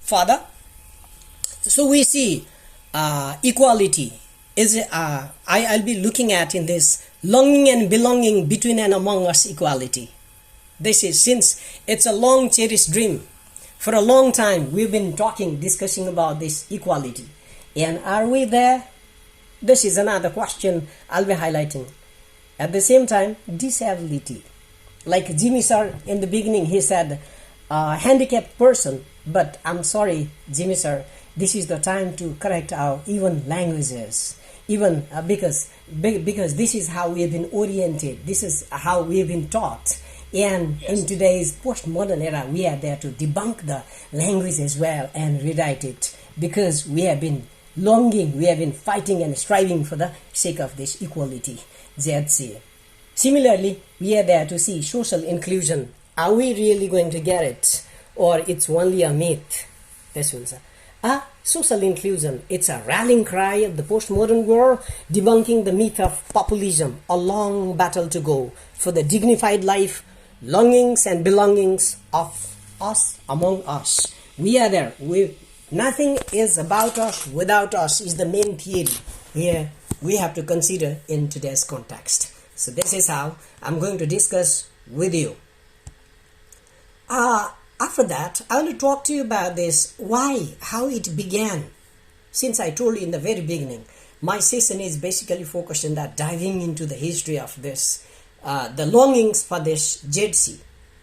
further. So we see equality is I'll be looking at in this longing and belonging between and among us equality. This is, since it's a long cherished dream, for a long time we've been discussing about this equality, and are we there? This is another question I'll be highlighting. At the same time, disability, like Jimmy sir in the beginning, he said handicapped person, but I'm sorry Jimmy sir, this is the time to correct our even languages, even because this is how we have been oriented, this is how we have been taught, and in today's postmodern era we are there to debunk the language as well and rewrite it, because we have been longing, we have been fighting and striving for the sake of this equality, ZC. Similarly, we are there to see social inclusion. Are we really going to get it, or it's only a myth? This was social inclusion. It's a rallying cry of the postmodern world, debunking the myth of populism. A long battle to go for the dignified life, longings and belongings of us among us. We are there. Nothing is about us without us is the main theory here we have to consider in today's context. So this is how I'm going to discuss with you. After that, I want to talk to you about this, how it began. Since I told you in the very beginning, my session is basically focused on that, diving into the history of this, the longings for this JEDC,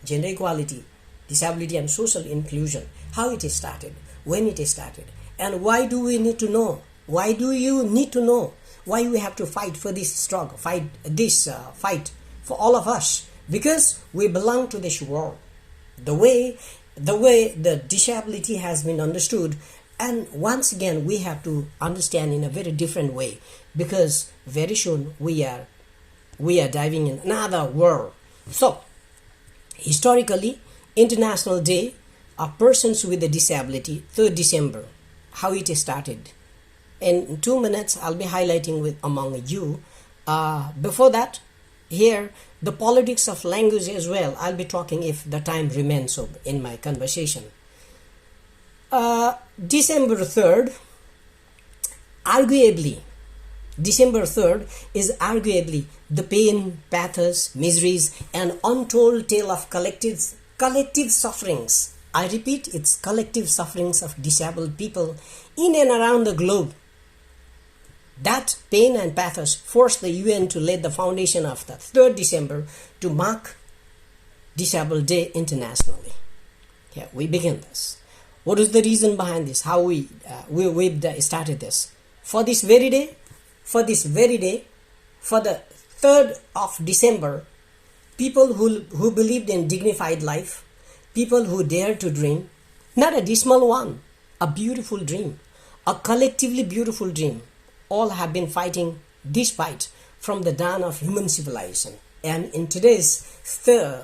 gender equality, disability and social inclusion, how it started, when it started, and why do we need to know? Why do you need to know? Why we have to fight for this struggle, fight for all of us? Because we belong to this world. The way the disability has been understood, and once again we have to understand in a very different way, because very soon we are diving in another world. So historically, International Day of Persons with a Disability, 3rd December, how it started. In 2 minutes I'll be highlighting among you. Before that, here the politics of language as well, I'll be talking if the time remains so in my conversation. December 3rd, December 3rd is arguably the pain, pathos, miseries and untold tale of collective sufferings. I repeat, it's collective sufferings of disabled people in and around the globe. That pain and pathos forced the UN to lay the foundation of the 3rd December to mark Disabled Day internationally. Here we begin this. What is the reason behind this? How we started this? For this very day, for the 3rd of December, people who believed in dignified life, people who dared to dream, not a dismal one, a beautiful dream, a collectively beautiful dream, all have been fighting this fight from the dawn of human civilization. And in today's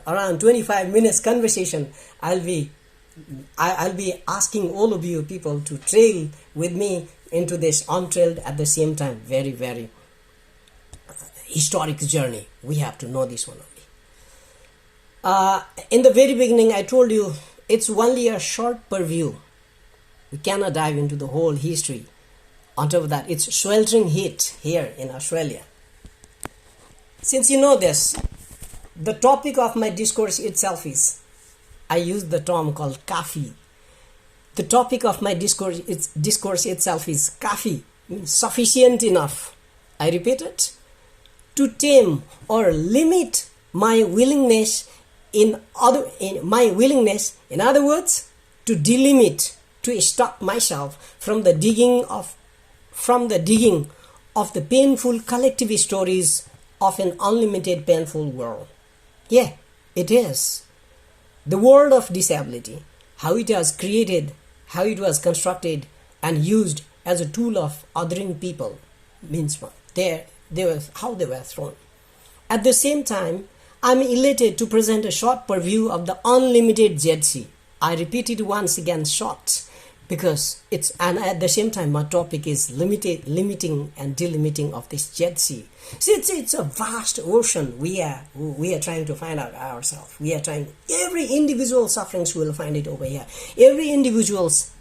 around 25 minutes conversation, I'll be asking all of you people to trail with me into this untrailed at the same time very, very historic journey. We have to know this one only. In the very beginning, I told you it's only a short purview. We cannot dive into the whole history. On top of that, it's sweltering heat here in Australia. Since you know this, the topic of my discourse itself is, I use the term called kafi. The topic of my discourse itself is kafi, means sufficient enough. I repeat it, to tame or limit my willingness. In other words, to delimit, to stop myself from the digging of the painful collective stories of an unlimited painful world. Yeah, it is. The world of disability, how it was created, how it was constructed and used as a tool of othering people, means how they were thrown. At the same time, I'm elated to present a short purview of the unlimited ZC. I repeat it once again, short, because and at the same time my topic is limiting and delimiting of this ZC. See, it's a vast ocean we are trying to find out ourselves. Every individual sufferings we will find it over here. Every individual's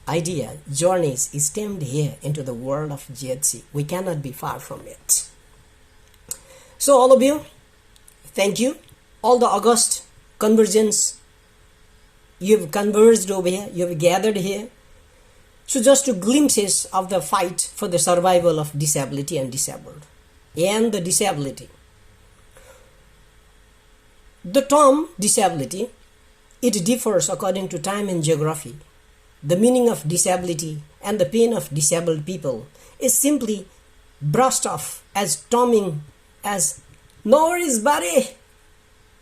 idea, journeys is stemmed here into the world of GHC. We cannot be far from it. So all of you, thank you. All the August convergence, you've converged over here, you've gathered here. So just two glimpses of the fight for the survival of disability and disabled, and the disability. The term disability, it differs according to time and geography. The meaning of disability and the pain of disabled people is simply brushed off as terming as no worries buddy,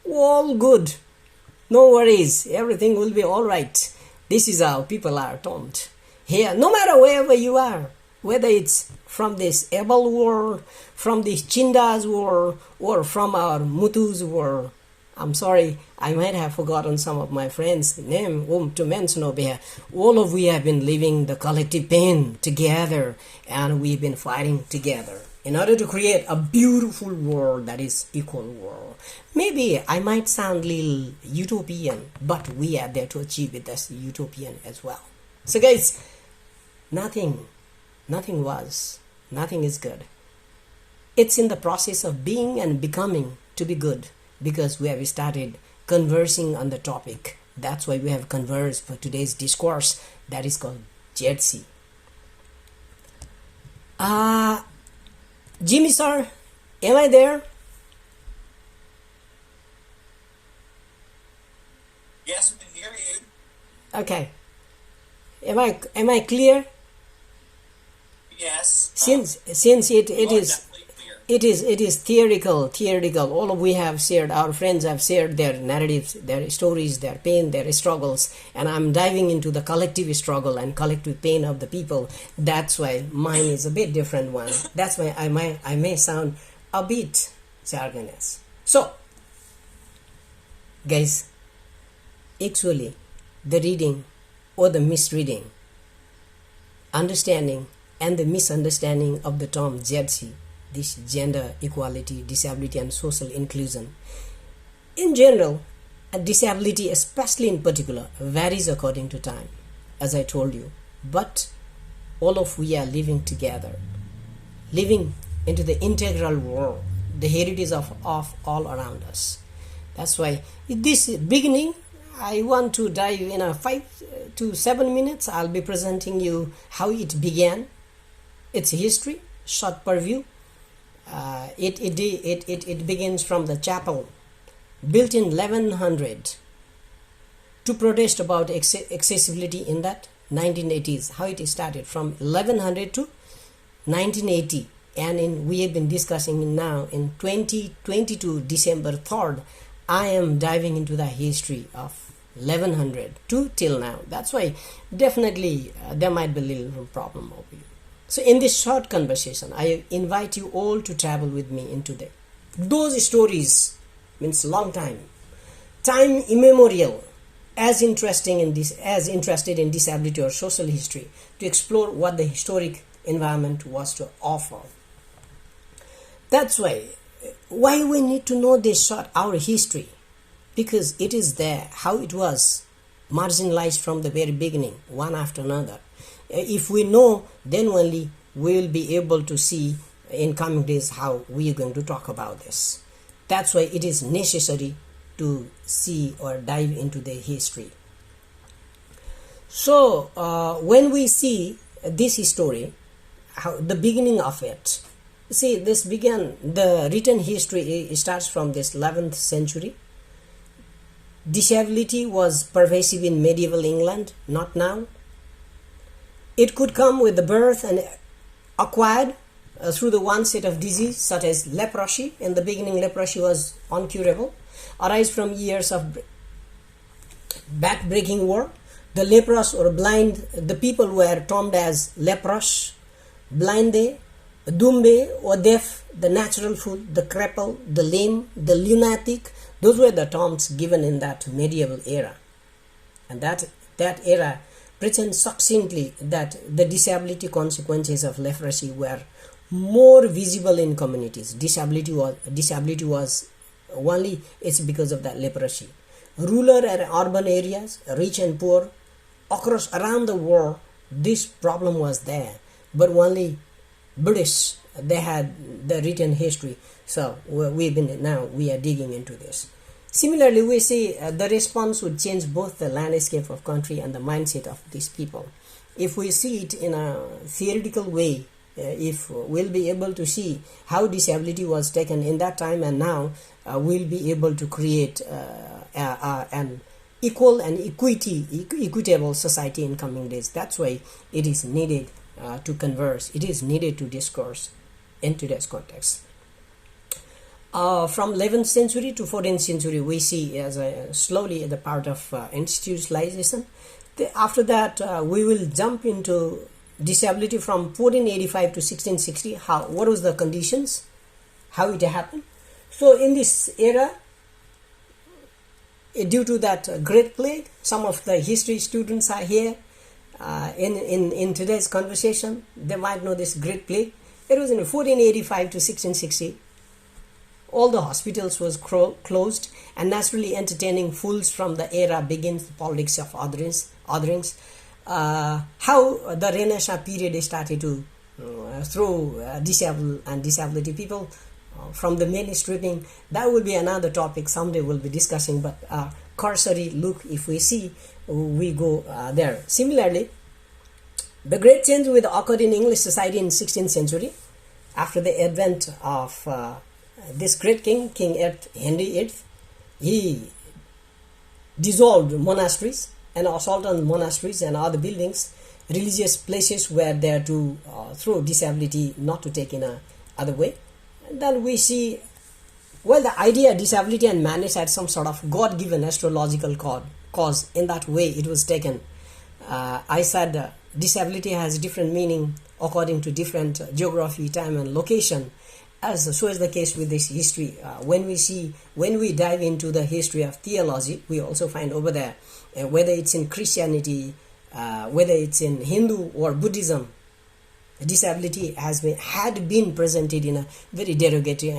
all good, no worries, everything will be alright. This is how people are termed here, no matter wherever you are, whether it's from this able world, from the Chindas world, or from our Mutus world. I'm sorry, I might have forgotten some of my friends' name to mention over here. All of we have been living the collective pain together, and we've been fighting together in order to create a beautiful world that is equal world. Maybe I might sound a little utopian, but we are there to achieve it as utopian as well. So guys, nothing is good. It's in the process of being and becoming to be good, because we have started conversing on the topic. That's why we have conversed for today's discourse that is called GHC. Jimmy sir, am I there? Yes, we can hear you. Okay. Am I clear? Yes. Since it is theoretical. All of we have shared, our friends have shared their narratives, their stories, their pain, their struggles, and I'm diving into the collective struggle and collective pain of the people. That's why mine is a bit different one. That's why I may sound a bit jargonous. So, guys, actually, the reading or the misreading, understanding and the misunderstanding of the term GHC, this gender equality, disability and social inclusion, in general, and disability especially in particular, varies according to time, as I told you. But all of we are living together, living into the integral world, the heritage of all around us. That's why in this beginning, I want to dive in a 5 to 7 minutes. I'll be presenting you how it began, its history, short purview. It begins from the chapel built in 1100 to protest about accessibility in that 1980s. How it started from 1100 to 1980, and we have been discussing now in 2022 December 3rd. I am diving into the history of 1100 to till now. That's why definitely there might be a little problem over you. So in this short conversation, I invite you all to travel with me into those stories, means long time immemorial, as interested in disability or social history, to explore what the historic environment was to offer. That's why we need to know our history, because it is there how it was marginalized from the very beginning, one after another. If we know, then only we will be able to see in coming days how we are going to talk about this. That's why it is necessary to see or dive into the history. So when we see this story, how the beginning of it, see, this began, the written history starts from this 11th century. Disability was pervasive in medieval England, not now. It could come with the birth and acquired through the one set of disease, such as leprosy. In the beginning, leprosy was uncurable. Arise from years of back-breaking war. The leprous or blind, the people were termed as lepros, blinde, dumbe or deaf, the natural fool, the cripple, the lame, the lunatic. Those were the terms given in that medieval era. And that era presents succinctly that the disability consequences of leprosy were more visible in communities. Disability was only, it's because of that leprosy. Rural and urban areas, rich and poor, across around the world, this problem was there, but only British, they had the written history. So we are digging into this. Similarly, we see the response would change both the landscape of country and the mindset of these people. If we see it in a theoretical way, if we'll be able to see how disability was taken in that time and now, we'll be able to create an equal and equitable society in coming days. That's why it is needed to converse. It is needed to discourse in today's context. From 11th century to 14th century, we see as slowly the part of institutionalization. After that, we will jump into disability from 1485 to 1660. What was the conditions? How it happened? So in this era, due to that Great Plague, some of the history students are here in today's conversation. They might know this Great Plague. It was in 1485 to 1660. All the hospitals was closed, and naturally entertaining fools from the era begins the politics of orderings. How the Renaissance period started to throw disabled and disability people from the mainstreaming. That will be another topic someday we'll be discussing, but cursory look, if we see, we go there. Similarly, the great change will occur in English society in 16th century after the advent of this great king, King Henry VIII. He dissolved monasteries and assault on monasteries and other buildings. Religious places were there to throw disability, not to take in a other way. And then we see, well, the idea disability and madness had some sort of God-given astrological cause. In that way it was taken. I said disability has different meaning according to different geography, time and location. So is the case with this history. When we dive into the history of theology, we also find over there, whether it's in Christianity, whether it's in Hindu or Buddhism, disability had been presented in a very derogatory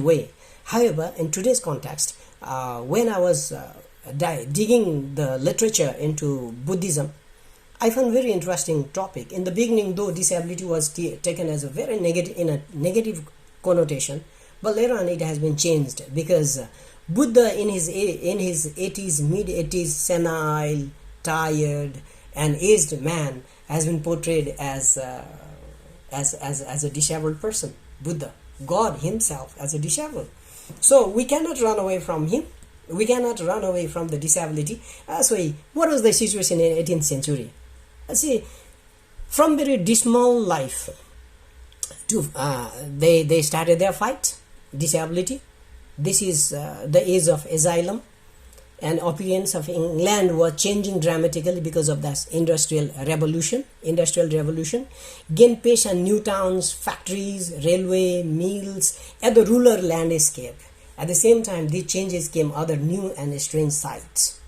way. However, in today's context, when I was digging the literature into Buddhism, I found very interesting topic. In the beginning, though, disability was taken as a very negative connotation, but later on it has been changed, because Buddha in his mid-80s, senile, tired, and aged man has been portrayed as a disabled person. Buddha, God himself, as a disabled. So we cannot run away from him. We cannot run away from the disability. So what was the situation in 18th century? See, from very dismal life to they started their fight, disability. This is the age of asylum, and appearance of England was changing dramatically because of this industrial revolution. Gained pace and new towns, factories, railway, mills, and the rural landscape. At the same time, these changes came other new and strange sights.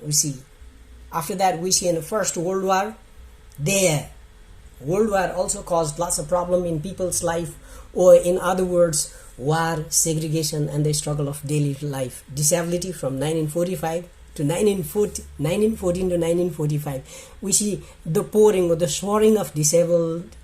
We see. After that, we see in the First World War, World War also caused lots of problem in people's life, or in other words, war, segregation, and the struggle of daily life. Disability from 1914 to 1945. We see the pouring or the soaring of disabled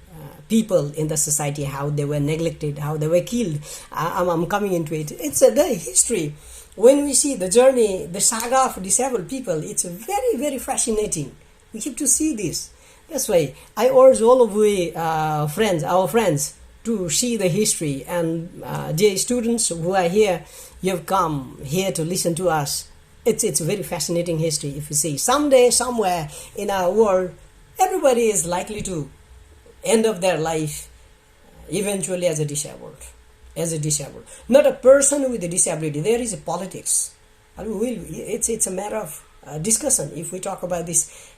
people in the society, how they were neglected, how they were killed. I'm coming into it. It's the history. When we see the journey, the saga of disabled people, it's very, very fascinating. We have to see this. That's why I urge all of you our friends, to see the history. And the students who are here, you have come here to listen to us. It's a very fascinating history. If you see, someday, somewhere in our world, everybody is likely to end of their life eventually as a disabled. Not a person with a disability. There is a politics. It's a matter of discussion. If we talk about this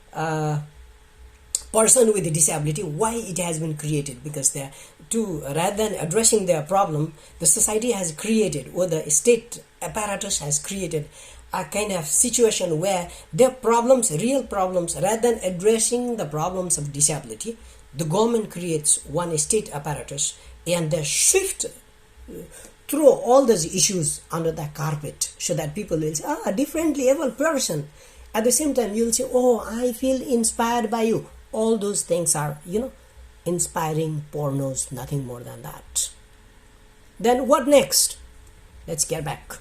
person with a disability, why it has been created, because rather than addressing their problem, the society has created, or the state apparatus has created a kind of situation where their problems, real problems, rather than addressing the problems of disability, the government creates one state apparatus and they shift throw all those issues under the carpet, so that people will say, a differently able person At the same time, you'll say, oh, I feel inspired by you. All those things are, inspiring pornos, nothing more than that. Then what next? Let's get back.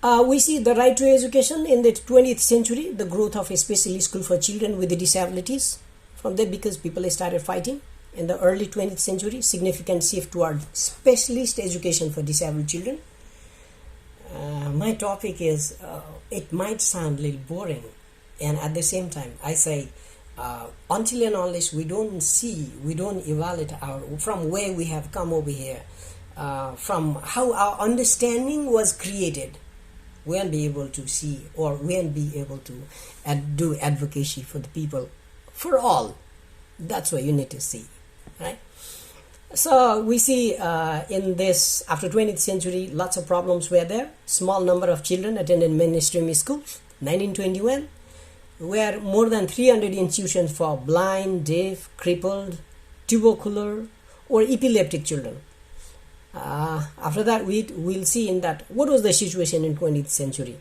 We see the right to education in the 20th century, the growth of a special school for children with disabilities. From there, because people started fighting in the early 20th century, significant shift toward specialist education for disabled children. My topic is, it might sound a little boring, and at the same time, I say, until and unless we don't evaluate from where we have come over here, from how our understanding was created, we won't be able to see, or we won't be able to do advocacy for the people, for all. That's what you need to see, right? So we see in this, after 20th century, lots of problems were there. Small number of children attended mainstream schools. 1921, where more than 300 institutions for blind, deaf, crippled, tubercular, or epileptic children. After that, we'll see in that what was the situation in 20th century.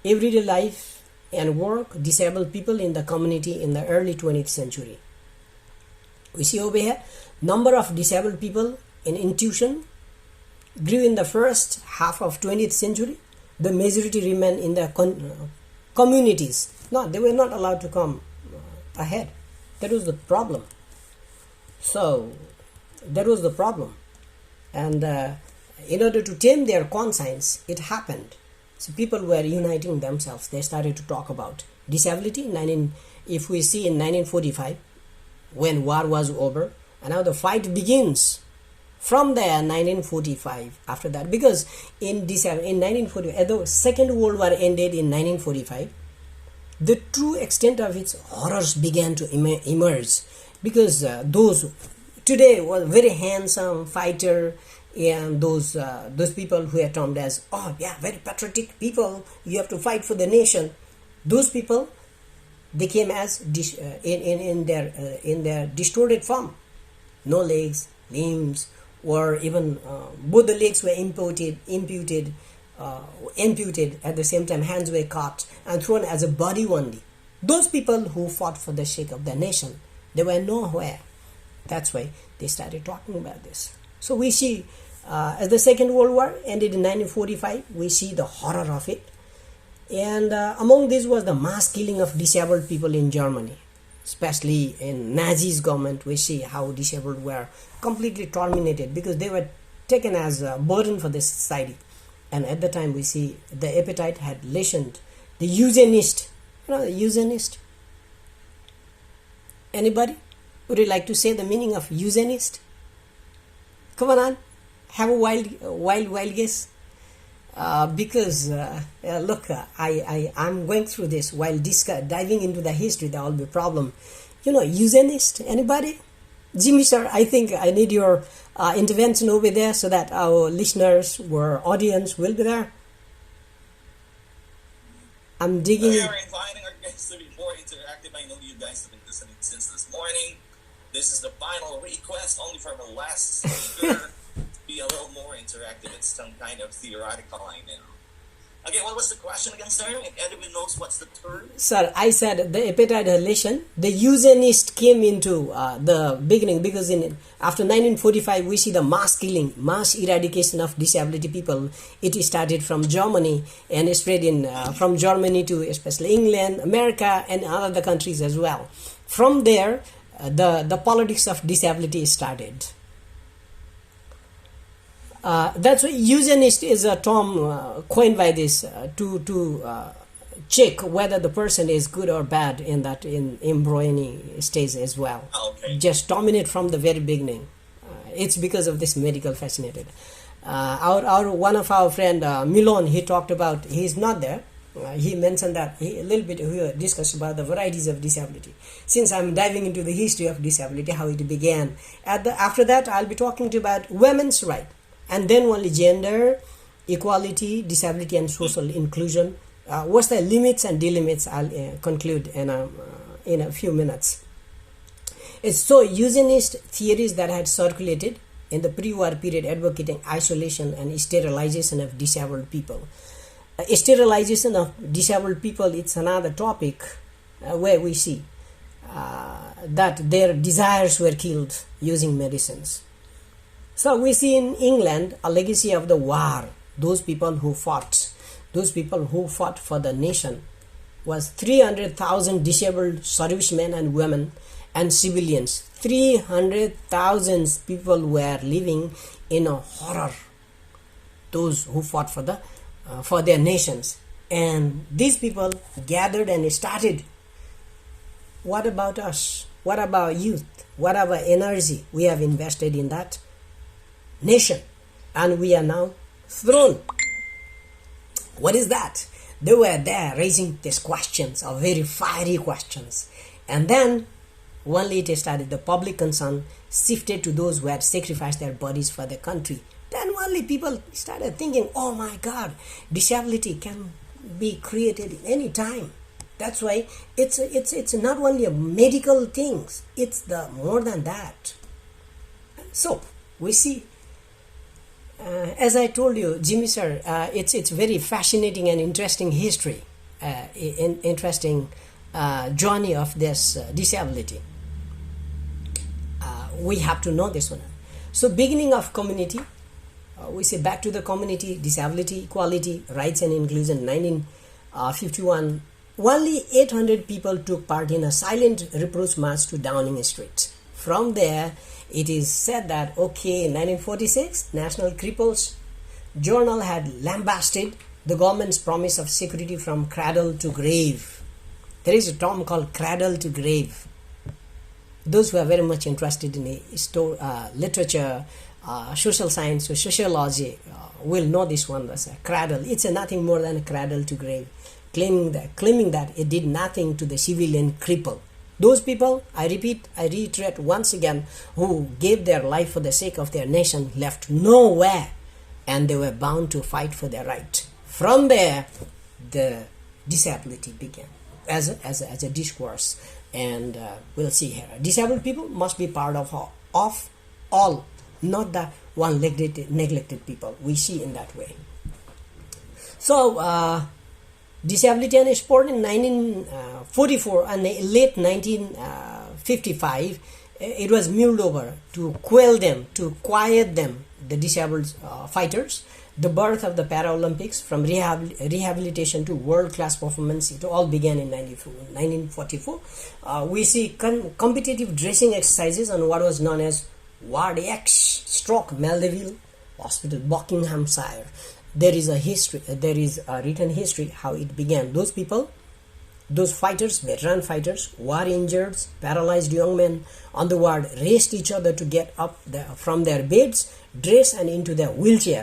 Everyday life and work, disabled people in the community in the early 20th century. We see over here, number of disabled people in institution grew in the first half of 20th century. The majority remained in the communities. No, they were not allowed to come ahead. That was the problem. So, that was the problem. And in order to tame their conscience, it happened. So people were uniting themselves. They started to talk about disability. If we see in 1945, when war was over, and now the fight begins from there, 1945, after that. Because in 1945, the Second World War ended in 1945, the true extent of its horrors began to emerge. Because those today were very handsome fighter, and those people who are termed as, oh yeah, very patriotic people, you have to fight for the nation. Those people, they came as in their distorted form. No legs, limbs, or even both the legs were imputed. At the same time, hands were cut and thrown as a body only. Those people who fought for the sake of the nation, they were nowhere. That's why they started talking about this. So we see, as the Second World War ended in 1945, we see the horror of it. And among these was the mass killing of disabled people in Germany. Especially in Nazi's government, we see how disabled were completely terminated because they were taken as a burden for the society. And at the time, we see the appetite had lessened. The eugenist, the eugenist. Anybody? Would you like to say the meaning of eugenist? Come on, have a wild guess. Because look, I'm going through this while diving into the history. There will be a problem. Eugenist. Anybody? Jimmy sir, I think I need your intervention over there so that our listeners or audience will be there. I'm digging. We are inviting our guests to be more interactive. I know you guys have been listening since this morning. This is the final request, only from the last speaker. Be a little more interactive. It's some kind of theoretical line now. Okay, what was the question again, sir? If anyone knows what's the term? Sir, I said the appetite had lessened. The eugenist came into the beginning because after 1945 we see the mass killing, mass eradication of disability people. It started from Germany and spread from Germany to especially England, America, and other countries as well. From there, the politics of disability started. That's why eugenist is a term coined by this to check whether the person is good or bad in embryonic stage as well. Okay. Just dominate from the very beginning. It's because of this medical fascinated. One of our friend Milon, he talked about, he's not there. He mentioned that a little bit we discussed about the varieties of disability. Since I'm diving into the history of disability, how it began. After that, I'll be talking to you about women's right. And then only gender, equality, disability, and social inclusion. What's the limits and delimits? I'll conclude in a few minutes. It's so eugenist theories that had circulated in the pre-war period advocating isolation and sterilization of disabled people. Sterilization of disabled people, it's another topic where we see that their desires were killed using medicines. So we see in England a legacy of the war. Those people who fought for the nation was 300,000 disabled servicemen and women and civilians. 300,000 people were living in a horror. Those who fought for their nations, and these people gathered and started. What about us? What about youth? What about energy we have invested in that nation, and we are now thrown? What is that? They were there raising these questions, or very fiery questions, and then only it started. The public concern shifted to those who had sacrificed their bodies for the country. Then only people started thinking, oh my God, disability can be created any time. That's why it's not only a medical thing, it's the more than that. So we see, as I told you, Jimmy sir, it's very fascinating and interesting history, interesting journey of this disability. We have to know this one. So beginning of community, we say back to the community, disability, equality, rights and inclusion, 1951. Only 800 people took part in a silent reproach march to Downing Street. From there, it is said that, okay, in 1946, National Cripples Journal had lambasted the government's promise of security from cradle to grave. There is a term called cradle to grave. Those who are very much interested in literature, social science or sociology will know this one as a cradle. It's nothing more than a cradle to grave, claiming that it did nothing to the civilian cripple. Those people, I reiterate once again, who gave their life for the sake of their nation, left nowhere, and they were bound to fight for their right. From there, the disability began as a discourse, and we'll see here. Disabled people must be part of all, not the one neglected people. We see in that way. So disability and sport in 1944 and late 1955, it was mulled over to quell them, to quiet them, the disabled fighters. The birth of the Paralympics, from rehabilitation to world-class performance, it all began in 1944. We see competitive dressing exercises on what was known as Ward X stroke Maldeville Hospital, Buckinghamshire. There is a written history how it began. Those people, those fighters, veteran fighters, war injured, paralyzed young men on the ward raced each other to get up from their beds, dress and into their wheelchair